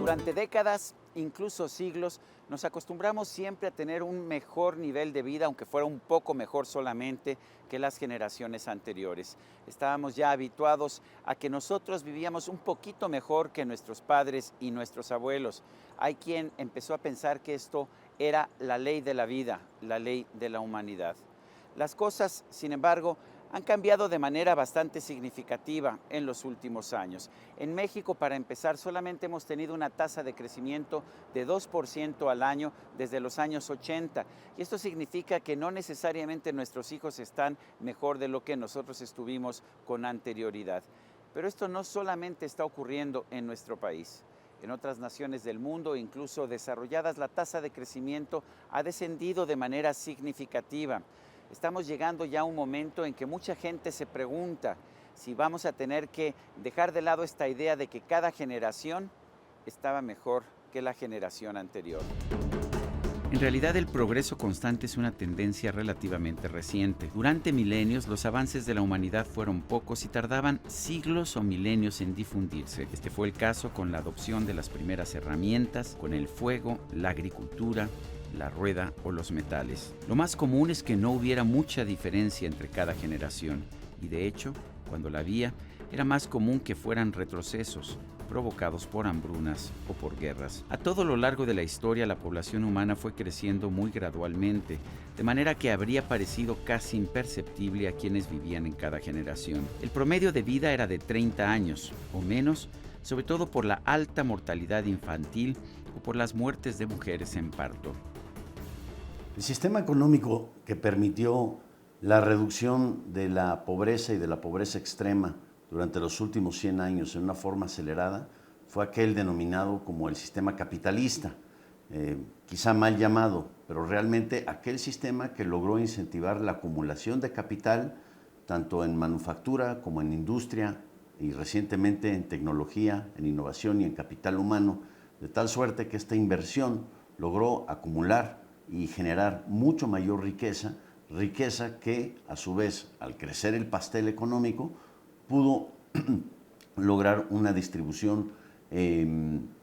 Durante décadas, incluso siglos, nos acostumbramos siempre a tener un mejor nivel de vida, aunque fuera un poco mejor solamente que las generaciones anteriores. Estábamos ya habituados a que nosotros vivíamos un poquito mejor que nuestros padres y nuestros abuelos. Hay quien empezó a pensar que esto era la ley de la vida, la ley de la humanidad. Las cosas, sin embargo, han cambiado de manera bastante significativa en los últimos años. En México, para empezar, solamente hemos tenido una tasa de crecimiento de 2% al año desde los años 80. Y esto significa que no necesariamente nuestros hijos están mejor de lo que nosotros estuvimos con anterioridad. Pero esto no solamente está ocurriendo en nuestro país. En otras naciones del mundo, incluso desarrolladas, la tasa de crecimiento ha descendido de manera significativa. Estamos llegando ya a un momento en que mucha gente se pregunta si vamos a tener que dejar de lado esta idea de que cada generación estaba mejor que la generación anterior. En realidad, el progreso constante es una tendencia relativamente reciente. Durante milenios, los avances de la humanidad fueron pocos y tardaban siglos o milenios en difundirse. Este fue el caso con la adopción de las primeras herramientas, con el fuego, la agricultura, la rueda o los metales. Lo más común es que no hubiera mucha diferencia entre cada generación, y de hecho, cuando la había, era más común que fueran retrocesos, provocados por hambrunas o por guerras. A todo lo largo de la historia, la población humana fue creciendo muy gradualmente, de manera que habría parecido casi imperceptible a quienes vivían en cada generación. El promedio de vida era de 30 años o menos, sobre todo por la alta mortalidad infantil o por las muertes de mujeres en parto. El sistema económico que permitió la reducción de la pobreza y de la pobreza extrema durante los últimos 100 años en una forma acelerada fue aquel denominado como el sistema capitalista, quizá mal llamado, pero realmente aquel sistema que logró incentivar la acumulación de capital tanto en manufactura como en industria y recientemente en tecnología, en innovación y en capital humano, de tal suerte que esta inversión logró acumular y generar mucho mayor riqueza que a su vez, al crecer el pastel económico, pudo lograr una distribución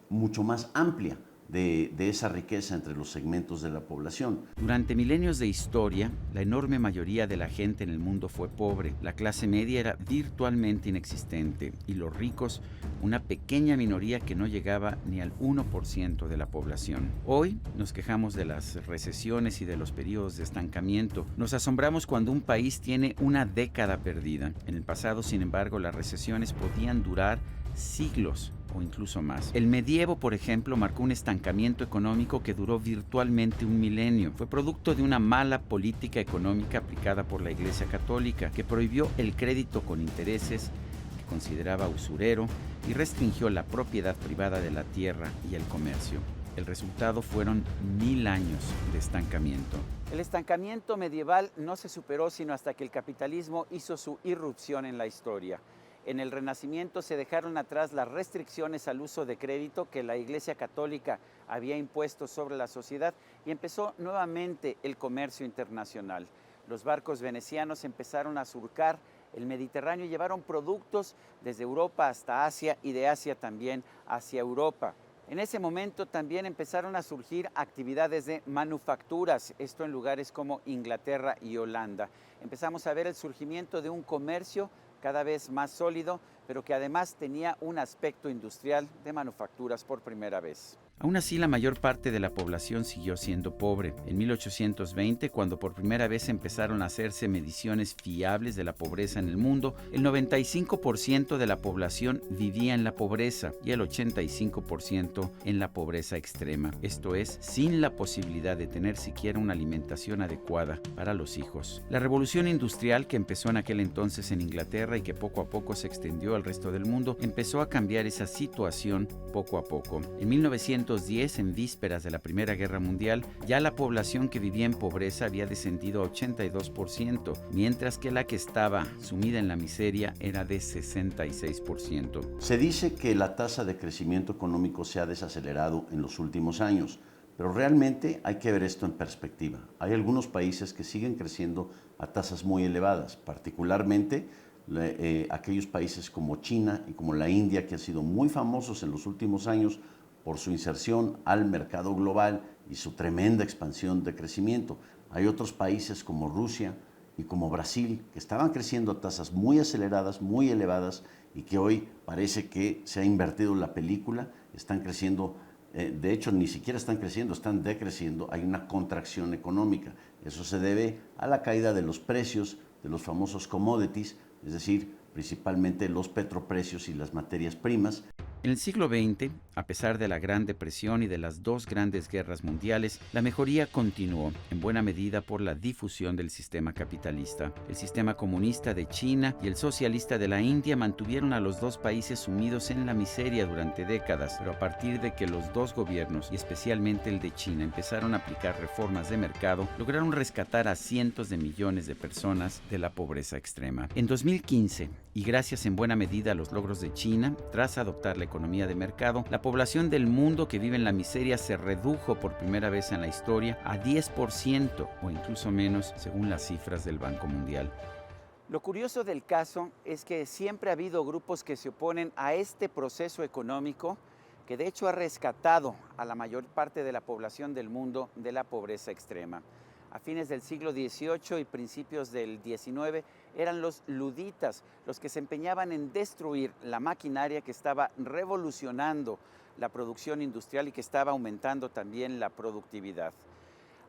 mucho más amplia de esa riqueza entre los segmentos de la población. Durante milenios de historia, la enorme mayoría de la gente en el mundo fue pobre. La clase media era virtualmente inexistente y los ricos, una pequeña minoría que no llegaba ni al 1% de la población. Hoy nos quejamos de las recesiones y de los periodos de estancamiento. Nos asombramos cuando un país tiene una década perdida. En el pasado, sin embargo, las recesiones podían durar siglos o incluso más. El medievo, por ejemplo, marcó un estancamiento económico que duró virtualmente un milenio. Fue producto de una mala política económica aplicada por la Iglesia Católica, que prohibió el crédito con intereses, que consideraba usurero, y restringió la propiedad privada de la tierra y el comercio. El resultado fueron 1000 años de estancamiento. El estancamiento medieval no se superó sino hasta que el capitalismo hizo su irrupción en la historia. En el Renacimiento se dejaron atrás las restricciones al uso de crédito que la Iglesia Católica había impuesto sobre la sociedad y empezó nuevamente el comercio internacional. Los barcos venecianos empezaron a surcar el Mediterráneo y llevaron productos desde Europa hasta Asia y de Asia también hacia Europa. En ese momento también empezaron a surgir actividades de manufacturas, esto en lugares como Inglaterra y Holanda. Empezamos a ver el surgimiento de un comercio cada vez más sólido, pero que además tenía un aspecto industrial de manufacturas por primera vez. Aún así, la mayor parte de la población siguió siendo pobre. En 1820, cuando por primera vez empezaron a hacerse mediciones fiables de la pobreza en el mundo, el 95% de la población vivía en la pobreza y el 85% en la pobreza extrema. Esto es, sin la posibilidad de tener siquiera una alimentación adecuada para los hijos. La revolución industrial, que empezó en aquel entonces en Inglaterra y que poco a poco se extendió al resto del mundo, empezó a cambiar esa situación poco a poco. En 1910, en vísperas de la Primera Guerra Mundial, ya la población que vivía en pobreza había descendido a 82%, mientras que la que estaba sumida en la miseria era de 66%. Se dice que la tasa de crecimiento económico se ha desacelerado en los últimos años, pero realmente hay que ver esto en perspectiva. Hay algunos países que siguen creciendo a tasas muy elevadas, particularmente aquellos países como China y como la India, que han sido muy famosos en los últimos años por su inserción al mercado global y su tremenda expansión de crecimiento. Hay otros países como Rusia y como Brasil que estaban creciendo a tasas muy aceleradas, muy elevadas, y que hoy parece que se ha invertido la película, están creciendo, de hecho ni siquiera están creciendo, están decreciendo, hay una contracción económica. Eso se debe a la caída de los precios de los famosos commodities, es decir, principalmente los petroprecios y las materias primas. En el siglo XX, a pesar de la Gran Depresión y de las dos grandes guerras mundiales, la mejoría continuó, en buena medida por la difusión del sistema capitalista. El sistema comunista de China y el socialista de la India mantuvieron a los dos países sumidos en la miseria durante décadas, pero a partir de que los dos gobiernos, y especialmente el de China, empezaron a aplicar reformas de mercado, lograron rescatar a cientos de millones de personas de la pobreza extrema. En 2015, y gracias en buena medida a los logros de China, tras adoptar la economía de mercado, la población del mundo que vive en la miseria se redujo por primera vez en la historia a 10% o incluso menos, según las cifras del Banco Mundial. Lo curioso del caso es que siempre ha habido grupos que se oponen a este proceso económico que de hecho ha rescatado a la mayor parte de la población del mundo de la pobreza extrema. A fines del siglo XVIII y principios del XIX eran los luditas los que se empeñaban en destruir la maquinaria que estaba revolucionando la producción industrial y que estaba aumentando también la productividad.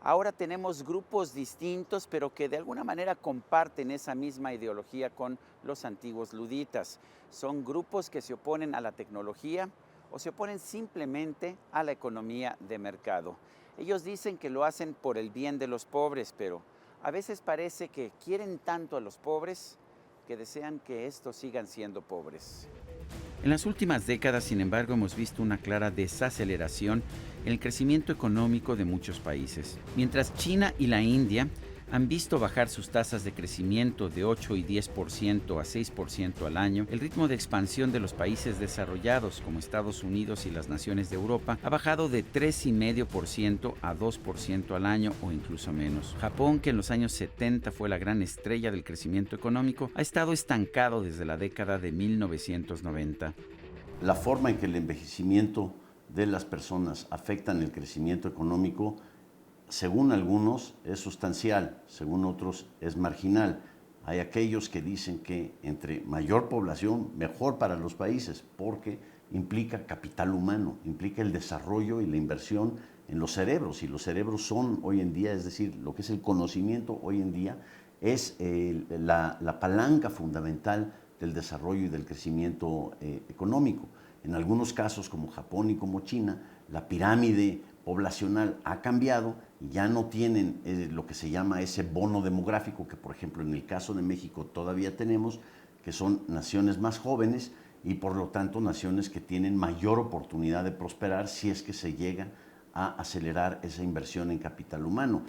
Ahora tenemos grupos distintos, pero que de alguna manera comparten esa misma ideología con los antiguos luditas. Son grupos que se oponen a la tecnología o se oponen simplemente a la economía de mercado. Ellos dicen que lo hacen por el bien de los pobres, pero a veces parece que quieren tanto a los pobres que desean que estos sigan siendo pobres. En las últimas décadas, sin embargo, hemos visto una clara desaceleración en el crecimiento económico de muchos países. Mientras China y la India han visto bajar sus tasas de crecimiento de 8 y 10% a 6% al año, el ritmo de expansión de los países desarrollados como Estados Unidos y las naciones de Europa ha bajado de 3,5% a 2% al año o incluso menos. Japón, que en los años 70 fue la gran estrella del crecimiento económico, ha estado estancado desde la década de 1990. La forma en que el envejecimiento de las personas afectan el crecimiento económico, según algunos es sustancial, según otros es marginal. Hay aquellos que dicen que entre mayor población, mejor para los países, porque implica capital humano, implica el desarrollo y la inversión en los cerebros. Y los cerebros son hoy en día, es decir, lo que es el conocimiento hoy en día, es la palanca fundamental del desarrollo y del crecimiento económico. En algunos casos, como Japón y como China, la pirámide poblacional ha cambiado y ya no tienen lo que se llama ese bono demográfico que, por ejemplo, en el caso de México todavía tenemos, que son naciones más jóvenes y por lo tanto naciones que tienen mayor oportunidad de prosperar si es que se llega a acelerar esa inversión en capital humano.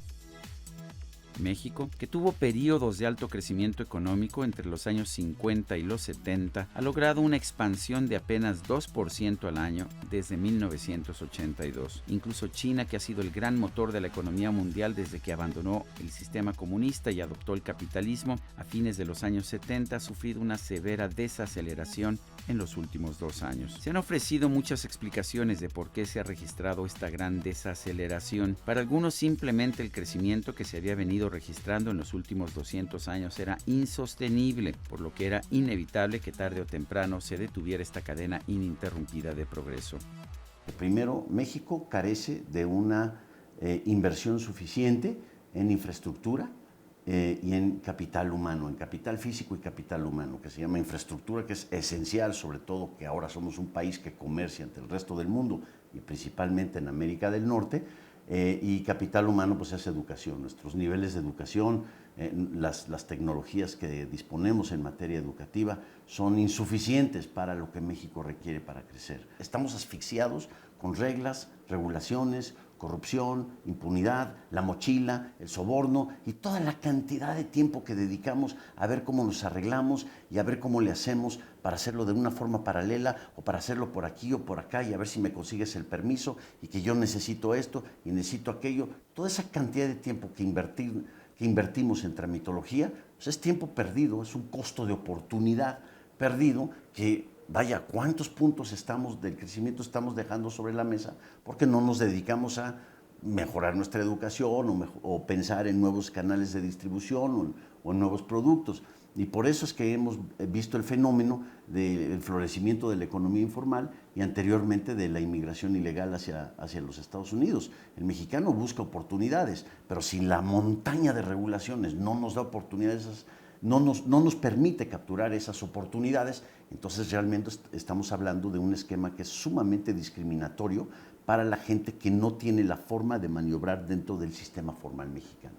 México, que tuvo periodos de alto crecimiento económico entre los años 50 y los 70, ha logrado una expansión de apenas 2% al año desde 1982. Incluso China, que ha sido el gran motor de la economía mundial desde que abandonó el sistema comunista y adoptó el capitalismo a fines de los años 70, ha sufrido una severa desaceleración en los últimos 2 años. Se han ofrecido muchas explicaciones de por qué se ha registrado esta gran desaceleración. Para algunos, simplemente el crecimiento que se había venido registrando en los últimos 200 años era insostenible, por lo que era inevitable que tarde o temprano se detuviera esta cadena ininterrumpida de progreso. Primero, México carece de una inversión suficiente en infraestructura y en capital humano, en capital físico y capital humano, que se llama infraestructura, que es esencial, sobre todo que ahora somos un país que comercia ante el resto del mundo y principalmente en América del Norte. Y capital humano pues es educación, nuestros niveles de educación, las tecnologías que disponemos en materia educativa son insuficientes para lo que México requiere para crecer. Estamos asfixiados con reglas, regulaciones, corrupción, impunidad, la mochila, el soborno y toda la cantidad de tiempo que dedicamos a ver cómo nos arreglamos y a ver cómo le hacemos para hacerlo de una forma paralela o para hacerlo por aquí o por acá y a ver si me consigues el permiso y que yo necesito esto y necesito aquello. Toda esa cantidad de tiempo que invertimos en tramitología pues es tiempo perdido, es un costo de oportunidad perdido que vaya, ¿cuántos puntos del crecimiento estamos dejando sobre la mesa? Porque no nos dedicamos a mejorar nuestra educación o pensar en nuevos canales de distribución o en nuevos productos. Y por eso es que hemos visto el fenómeno del florecimiento de la economía informal y anteriormente de la inmigración ilegal hacia los Estados Unidos. El mexicano busca oportunidades, pero si la montaña de regulaciones no nos da oportunidades, no nos permite capturar esas oportunidades, entonces realmente estamos hablando de un esquema que es sumamente discriminatorio para la gente que no tiene la forma de maniobrar dentro del sistema formal mexicano.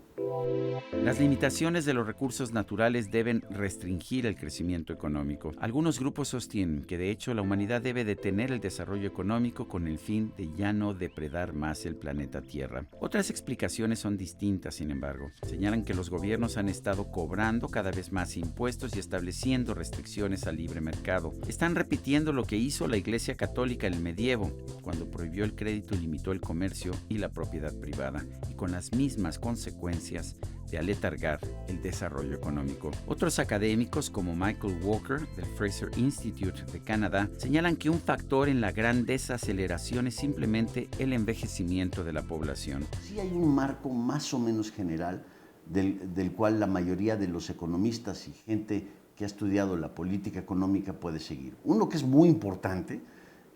Las limitaciones de los recursos naturales deben restringir el crecimiento económico. Algunos grupos sostienen que de hecho la humanidad debe detener el desarrollo económico con el fin de ya no depredar más el planeta Tierra. Otras explicaciones son distintas, sin embargo. Señalan que los gobiernos han estado cobrando cada vez más impuestos y estableciendo restricciones al libre mercado. Están repitiendo lo que hizo la Iglesia Católica en el medievo, cuando prohibió el crédito y limitó el comercio y la propiedad privada, y con las mismas consecuencias de aletargar el desarrollo económico. Otros académicos, como Michael Walker del Fraser Institute de Canadá, señalan que un factor en la gran desaceleración es simplemente el envejecimiento de la población. Sí hay un marco más o menos general del cual la mayoría de los economistas y gente que ha estudiado la política económica puede seguir. Uno que es muy importante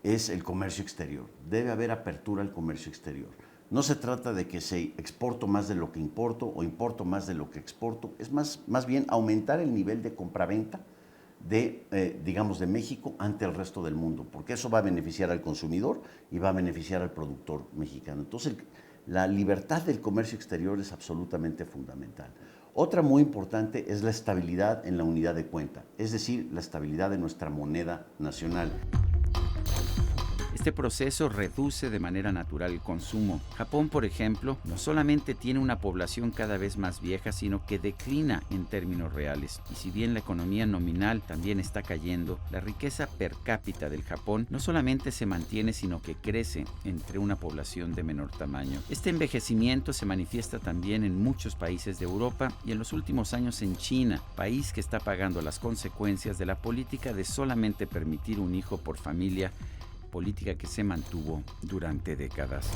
es el comercio exterior. Debe haber apertura al comercio exterior. No se trata de que se exporto más de lo que importo o importo más de lo que exporto. Es más bien aumentar el nivel de compraventa de México ante el resto del mundo, porque eso va a beneficiar al consumidor y va a beneficiar al productor mexicano. Entonces, la libertad del comercio exterior es absolutamente fundamental. Otra muy importante es la estabilidad en la unidad de cuenta, es decir, la estabilidad de nuestra moneda nacional. Este proceso reduce de manera natural el consumo. Japón, por ejemplo, no solamente tiene una población cada vez más vieja, sino que declina en términos reales. Y si bien la economía nominal también está cayendo, la riqueza per cápita del Japón no solamente se mantiene, sino que crece entre una población de menor tamaño. Este envejecimiento se manifiesta también en muchos países de Europa y en los últimos años en China, país que está pagando las consecuencias de la política de solamente permitir un hijo por familia, política que se mantuvo durante décadas.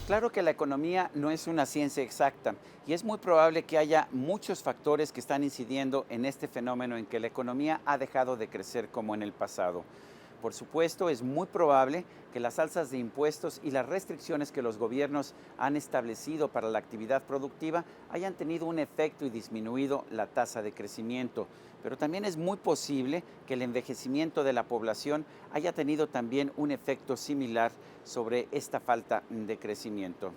Claro que la economía no es una ciencia exacta y es muy probable que haya muchos factores que están incidiendo en este fenómeno en que la economía ha dejado de crecer como en el pasado. Por supuesto, es muy probable que las alzas de impuestos y las restricciones que los gobiernos han establecido para la actividad productiva hayan tenido un efecto y disminuido la tasa de crecimiento. Pero también es muy posible que el envejecimiento de la población haya tenido también un efecto similar sobre esta falta de crecimiento.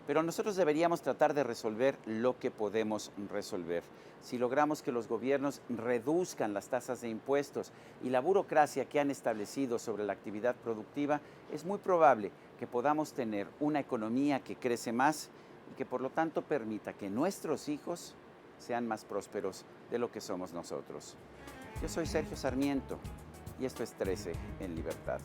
Pero nosotros deberíamos tratar de resolver lo que podemos resolver. Si logramos que los gobiernos reduzcan las tasas de impuestos y la burocracia que han establecido sobre la actividad productiva, es muy probable que podamos tener una economía que crece más y que por lo tanto permita que nuestros hijos sean más prósperos de lo que somos nosotros. Yo soy Sergio Sarmiento y esto es 13 en Libertad.